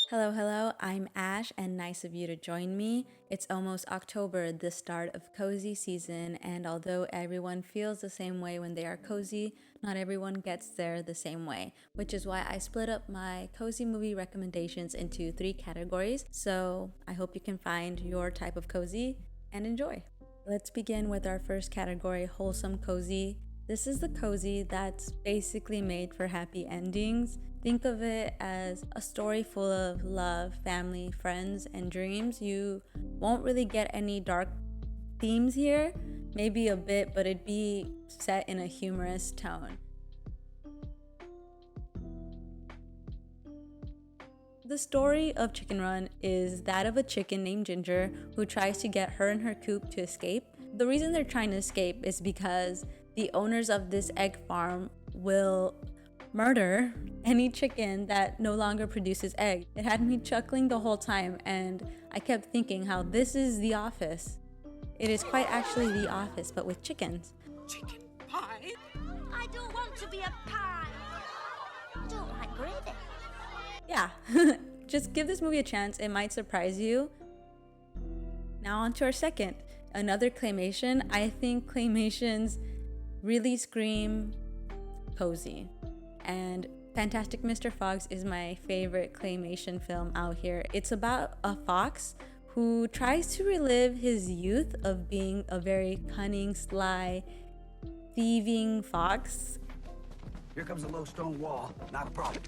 Hello, hello, I'm Ash, and nice of you to join me. It's almost October, the start of cozy season, and although everyone feels the same way when they are cozy, not everyone gets there the same way, which is why I split up my cozy movie recommendations into three categories. So I hope you can find your type of cozy and enjoy. Let's begin with our first category, wholesome cozy. This is the cozy that's basically made for happy endings. Think of it as a story full of love, family, friends, and dreams. You won't really get any dark themes here, maybe a bit, but it'd be set in a humorous tone. The story of Chicken Run is that of a chicken named Ginger who tries to get her and her coop to escape. The reason they're trying to escape is because the owners of this egg farm will murder any chicken that no longer produces eggs. It had me chuckling the whole time, and I kept thinking how this is The Office. It is quite actually The Office, but with chickens. Chicken pie? I don't want to be a pie. I don't like gravy. Yeah, just give this movie a chance, it might surprise you. Now on to our second, another claymation. I think claymations really scream cozy. And Fantastic Mr. Fox is my favorite claymation film out here. It's about a fox who tries to relive his youth of being a very cunning, sly, thieving fox. Here comes a low stone wall. Not a problem.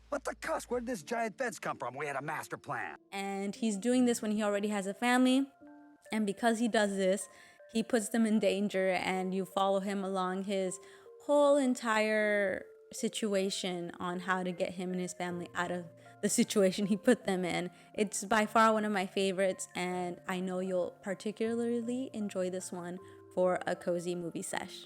What the cuss? Where'd this giant fence come from? We had a master plan. And he's doing this when he already has a family. And because he does this, he puts them in danger, and you follow him along his whole entire situation on how to get him and his family out of the situation he put them in. It's by far one of my favorites, and I know you'll particularly enjoy this one for a cozy movie sesh.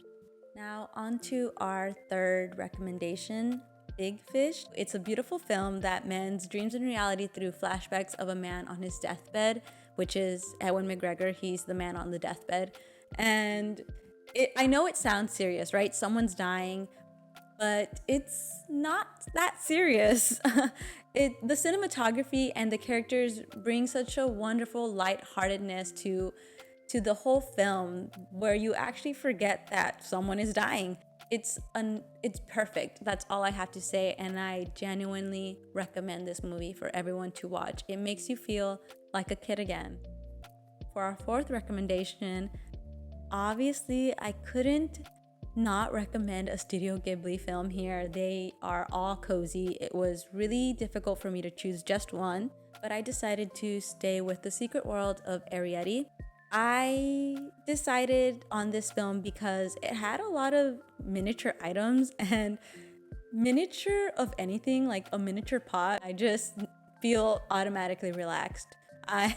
Now, on to our third recommendation, Big Fish. It's a beautiful film that mends dreams and reality through flashbacks of a man on his deathbed, which is Ewan McGregor. He's the man on the deathbed. And I know it sounds serious, right? Someone's dying, but it's not that serious. The cinematography and the characters bring such a wonderful lightheartedness to the whole film, where you actually forget that someone is dying. It's perfect. That's all I have to say, and I genuinely recommend this movie for everyone to watch. It makes you feel like a kid again. For our fourth recommendation, obviously I couldn't not recommend a Studio Ghibli film here. They are all cozy. It was really difficult for me to choose just one, but I decided to stay with The Secret World of Arrietty. I decided on this film because it had a lot of miniature items, and miniature of anything, like a miniature pot, I just feel automatically relaxed. I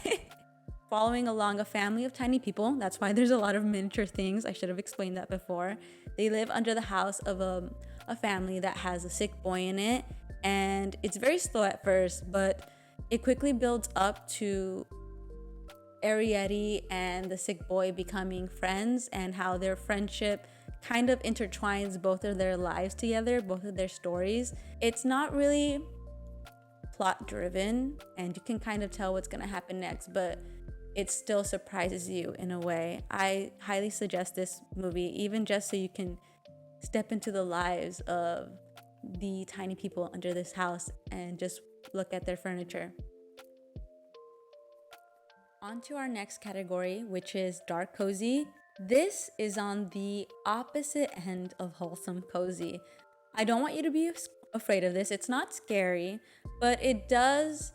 following along a family of tiny people. That's why there's a lot of miniature things. I should have explained that before. They live under the house of a family that has a sick boy in it, and it's very slow at first, but it quickly builds up to Arrietty and the sick boy becoming friends, and how their friendship kind of intertwines both of their lives together, both of their stories. It's not really plot driven, and you can kind of tell what's going to happen next, but it still surprises you in a way. I highly suggest this movie, even just so you can step into the lives of the tiny people under this house and just look at their furniture. On to our next category, which is dark cozy. This is on the opposite end of wholesome cozy. I don't want you to be afraid of this. It's not scary, but it does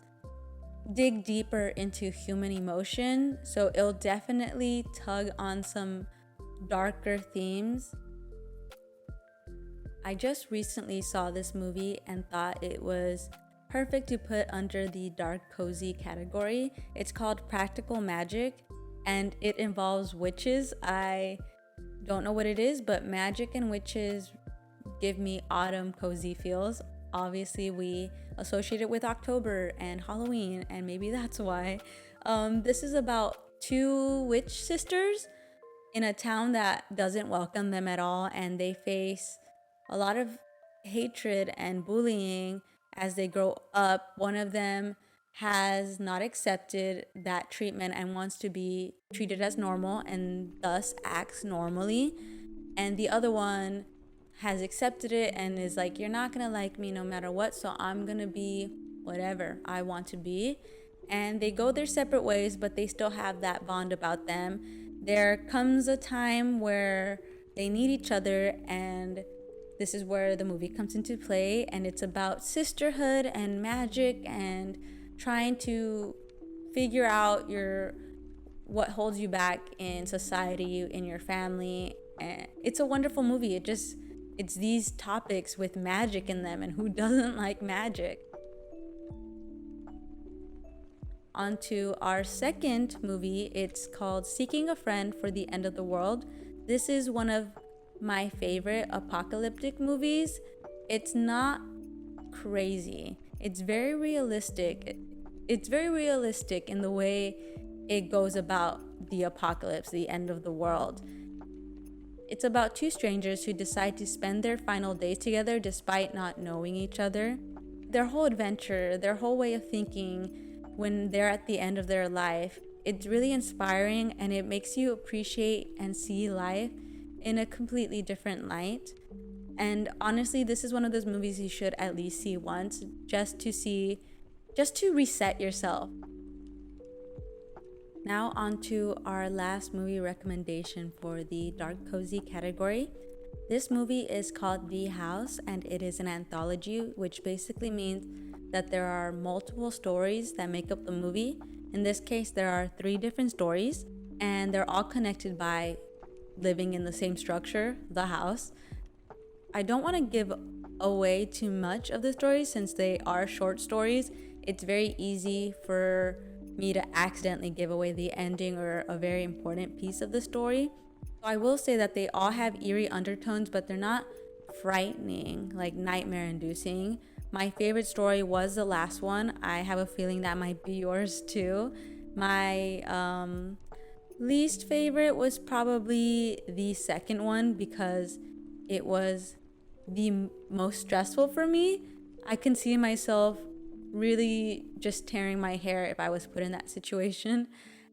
dig deeper into human emotion, so it'll definitely tug on some darker themes. I just recently saw this movie and thought it was perfect to put under the dark cozy category. It's called Practical Magic, and it involves witches. I don't know what it is, but magic and witches give me autumn cozy feels. Obviously, we associate it with October and Halloween, and maybe that's why. This is about two witch sisters in a town that doesn't welcome them at all, and they face a lot of hatred and bullying as they grow up. One of them has not accepted that treatment and wants to be treated as normal and thus acts normally. And the other one has accepted it and is like, you're not gonna like me no matter what, so I'm gonna be whatever I want to be. And they go their separate ways, but they still have that bond about them. There comes a time where they need each other, and this is where the movie comes into play, and it's about sisterhood and magic and trying to figure out your what holds you back in society, in your family. And it's a wonderful movie. It's these topics with magic in them, and who doesn't like magic? On to our second movie. It's called Seeking a Friend for the End of the World. This is one of my favorite apocalyptic movies. It's not crazy. It's very realistic. It's very realistic in the way it goes about the apocalypse, the end of the world. It's about two strangers who decide to spend their final days together despite not knowing each other. Their whole adventure, their whole way of thinking when they're at the end of their life, it's really inspiring, and it makes you appreciate and see life in a completely different light. And honestly, this is one of those movies you should at least see once, just to reset yourself. Now on to our last movie recommendation for the dark cozy category. This movie is called The House, and it is an anthology, which basically means that there are multiple stories that make up the movie. In this case, there are 3 different stories, and they're all connected by living in the same structure, the house. I don't want to give away too much of the stories since they are short stories. It's very easy for me to accidentally give away the ending or a very important piece of the story. So I will say that they all have eerie undertones, but they're not frightening, like nightmare inducing. My favorite story was the last one. I have a feeling that might be yours too. My least favorite was probably the second one because it was the most stressful for me. I can see myself really just tearing my hair if I was put in that situation.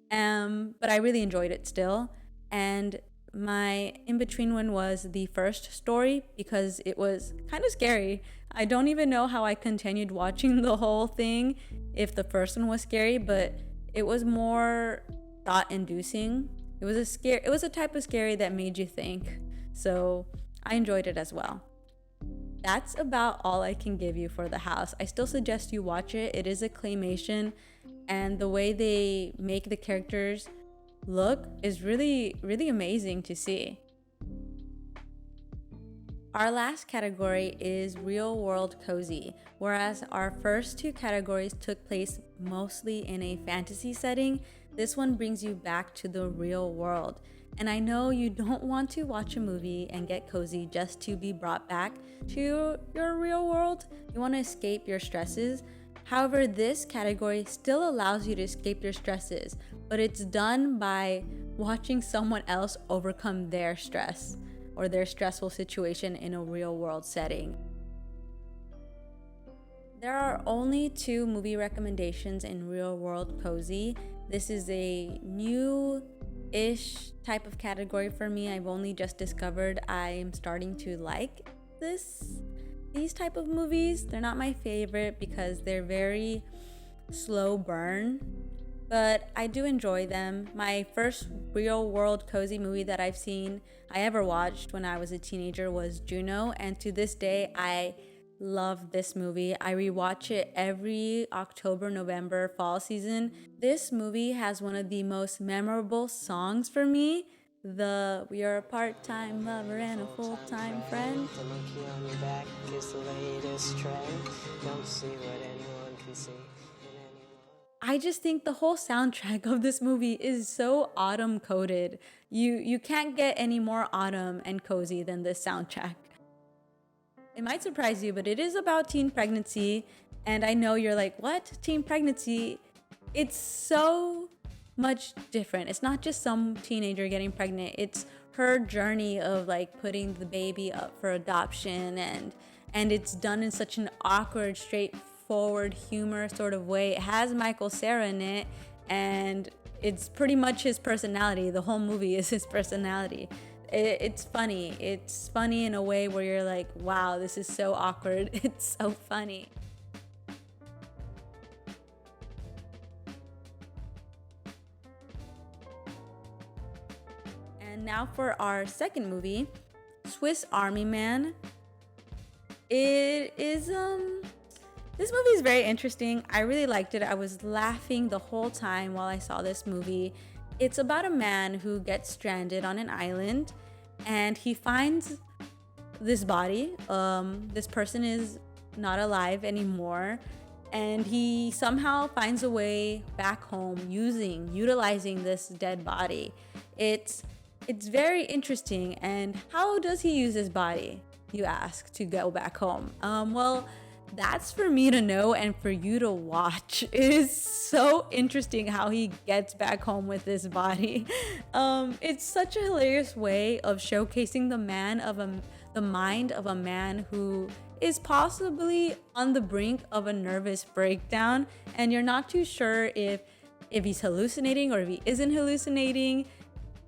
But I really enjoyed it still. And my in-between one was the first story because it was kind of scary. I don't even know how I continued watching the whole thing if the first one was scary, but it was more thought-inducing. It was a type of scary that made you think. So I enjoyed it as well. That's about all I can give you for The House. I still suggest you watch it. It is a claymation, and the way they make the characters look is really, really amazing to see. Our last category is real world cozy. Whereas our first 2 categories took place mostly in a fantasy setting, this one brings you back to the real world. And I know you don't want to watch a movie and get cozy just to be brought back to your real world. You want to escape your stresses. However, this category still allows you to escape your stresses, but it's done by watching someone else overcome their stress or their stressful situation in a real world setting. There are only 2 movie recommendations in real world cozy. This is a new-ish type of category for me. I've only just discovered I'm starting to like these type of movies. They're not my favorite because they're very slow burn, but I do enjoy them. My first real world cozy movie that I ever watched when I was a teenager was Juno, and to this day I love this movie. I rewatch it every October, November, fall season. This movie has one of the most memorable songs for me. We are a part-time lover and a full-time friend. The monkey on your back is the latest trend. Don't see what anyone can see. I just think the whole soundtrack of this movie is so autumn coded. You can't get any more autumn and cozy than this soundtrack. It might surprise you, but it is about teen pregnancy. And I know you're like, what? Teen pregnancy? It's so much different. It's not just some teenager getting pregnant. It's her journey of like putting the baby up for adoption and it's done in such an awkward, straightforward humor sort of way. It has Michael Cera in it, and it's pretty much his personality. The whole movie is his personality. It's funny. It's funny in a way where you're like, wow, this is so awkward. It's so funny. And now for our second movie, Swiss Army Man. It is this movie is very interesting. I really liked it. I was laughing the whole time while I saw this movie. It's about a man who gets stranded on an island, and he finds this body. This person is not alive anymore, and he somehow finds a way back home utilizing this dead body. It's very interesting. And how does he use his body, you ask, to go back home? Well, that's for me to know and for you to watch. It is so interesting how he gets back home with this body. It's such a hilarious way of showcasing the mind of a man who is possibly on the brink of a nervous breakdown, and you're not too sure if he's hallucinating or if he isn't hallucinating,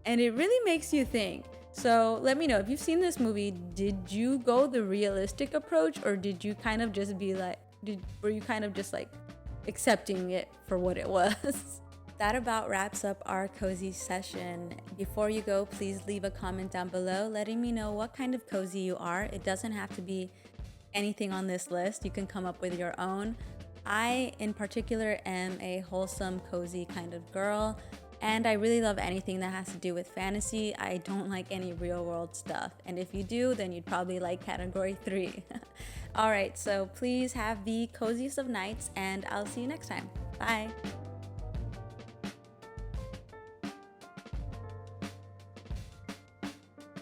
and it really makes you think. So let me know, if you've seen this movie, did you go the realistic approach, or did you kind of just be like, were you kind of just like accepting it for what it was? That about wraps up our cozy session. Before you go, please leave a comment down below letting me know what kind of cozy you are. It doesn't have to be anything on this list. You can come up with your own. I, in particular, am a wholesome, cozy kind of girl. And I really love anything that has to do with fantasy. I don't like any real world stuff. And if you do, then you'd probably like category 3. All right, so please have the coziest of nights, and I'll see you next time. Bye.